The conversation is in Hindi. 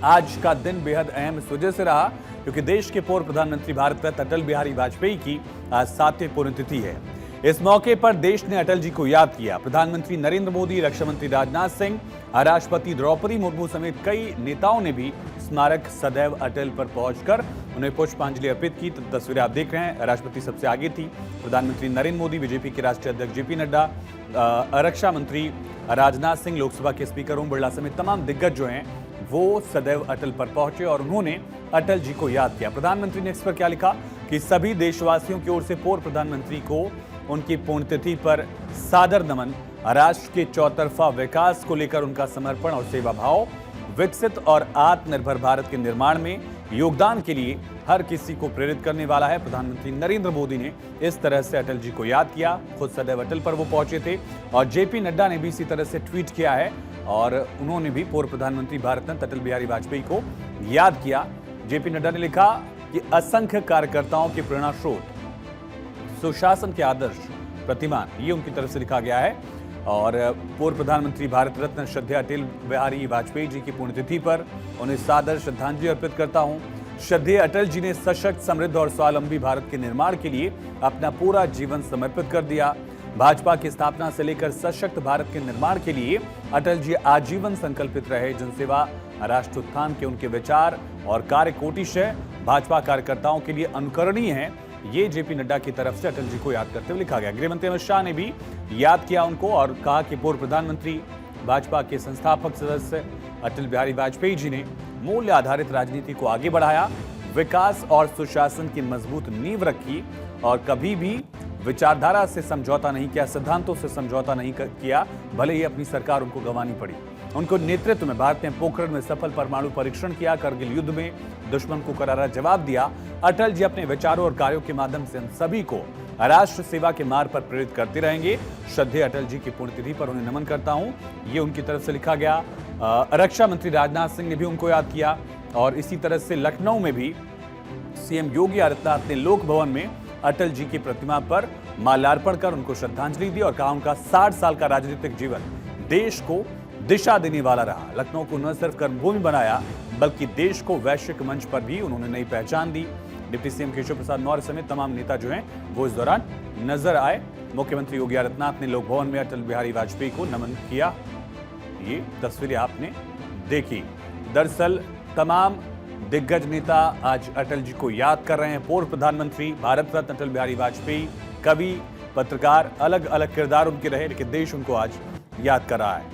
आज का दिन बेहद अहम इस वजह से रहा क्योंकि देश के पूर्व प्रधानमंत्री भारत रत्न अटल बिहारी वाजपेयी की आज 7वीं पुण्यतिथि है। इस मौके पर देश ने अटल जी को याद किया। प्रधानमंत्री नरेंद्र मोदी, रक्षा मंत्री राजनाथ सिंह, राष्ट्रपति द्रौपदी मुर्मू समेत कई नेताओं ने भी स्मारक सदैव अटल पर पहुंचकर उन्हें पुष्पांजलि अर्पित की। तस्वीरें आप देख रहे हैं, राष्ट्रपति सबसे आगे थी। प्रधानमंत्री नरेंद्र मोदी, बीजेपी के राष्ट्रीय अध्यक्ष जेपी नड्डा, रक्षा मंत्री राजनाथ सिंह, लोकसभा के स्पीकर ओम बिरला समेत तमाम दिग्गज जो हैं वो सदैव अटल पर पहुंचे और उन्होंने अटल जी को याद किया। प्रधानमंत्री ने इस पर क्या लिखा कि सभी देशवासियों की ओर से पूर्व प्रधानमंत्री को उनकी पुण्यतिथि पर सादर नमन। राष्ट्र के चौतरफा विकास को लेकर उनका समर्पण और सेवा भाव, विकसित और आत्मनिर्भर भारत के निर्माण में योगदान के लिए हर किसी को प्रेरित करने वाला है। प्रधानमंत्री नरेंद्र मोदी ने इस तरह से अटल जी को याद किया। खुद सदैव अटल पर वो पहुंचे थे और जेपी नड्डा ने भी इसी तरह से ट्वीट किया है और उन्होंने भी पूर्व प्रधानमंत्री भारत रत्न अटल बिहारी वाजपेयी को याद किया। जेपी नड्डा ने लिखा कि असंख्य कार्यकर्ताओं के प्रेरणा स्रोत, सुशासन के आदर्श प्रतिमान, ये उनकी तरफ से लिखा गया है। और पूर्व प्रधानमंत्री भारत रत्न श्रद्धेय अटल बिहारी वाजपेयी जी की पुण्यतिथि पर उन्हें सादर श्रद्धांजलि अर्पित करता हूं। श्रद्धेय अटल जी ने सशक्त, समृद्ध और स्वावलंबी भारत के निर्माण के लिए अपना पूरा जीवन समर्पित कर दिया। भाजपा की स्थापना से लेकर सशक्त भारत के निर्माण के लिए अटल जी आजीवन संकल्पित रहे। जनसेवा, राष्ट्र उत्थान के उनके विचार और कार्य कोटिशय भाजपा कार्यकर्ताओं के लिए अनुकरणीय हैं। ये जेपी नड्डा की तरफ से अटल जी को याद करते हुए लिखा गया। गृहमंत्री अमित शाह ने भी याद किया उनको और कहा कि पूर्व प्रधानमंत्री, भाजपा के संस्थापक सदस्य अटल बिहारी वाजपेयी जी ने मूल्य आधारित राजनीति को आगे बढ़ाया, विकास और सुशासन की मजबूत नींव रखी और कभी भी विचारधारा से समझौता नहीं किया, सिद्धांतों से समझौता नहीं किया, भले ही अपनी सरकार उनको गंवानी पड़ी। उनको नेतृत्व में भारत ने पोखरण में सफल परमाणु परीक्षण किया, करगिल युद्ध में दुश्मन को करारा जवाब दिया। अटल जी अपने विचारों और कार्यों के माध्यम से हम सभी को राष्ट्र सेवा के मार्ग पर प्रेरित करते रहेंगे। श्रद्धेय अटल जी की पुण्यतिथि पर उन्हें नमन करता हूं, ये उनकी तरफ से लिखा गया। रक्षा मंत्री राजनाथ सिंह ने भी उनको याद किया और इसी तरह से लखनऊ में भी सीएम योगी आदित्यनाथ ने लोक भवन में अटल जी की प्रतिमा पर माल्यार्पण कर उनको श्रद्धांजलि दी और कहा उनका 60 साल का राजनीतिक जीवन देश को दिशा देने वाला रहा। लखनऊ को न सिर्फ कर्मभूमि बनाया बल्कि देश को वैश्विक मंच पर भी उन्होंने नई पहचान दी। डिप्टी सीएम केशव प्रसाद मौर्य समेत तमाम नेता जो हैं वो इस दौरान नजर आए। मुख्यमंत्री योगी आदित्यनाथ ने लोक भवन में अटल बिहारी वाजपेयी को नमन किया। ये तस्वीरें आपने देखी। दरअसल तमाम दिग्गज नेता आज अटल जी को याद कर रहे हैं। पूर्व प्रधानमंत्री भारत रत्न अटल बिहारी वाजपेयी, कवि, पत्रकार, अलग अलग किरदार उनके रहे, लेकिन देश उनको आज याद कर रहा है।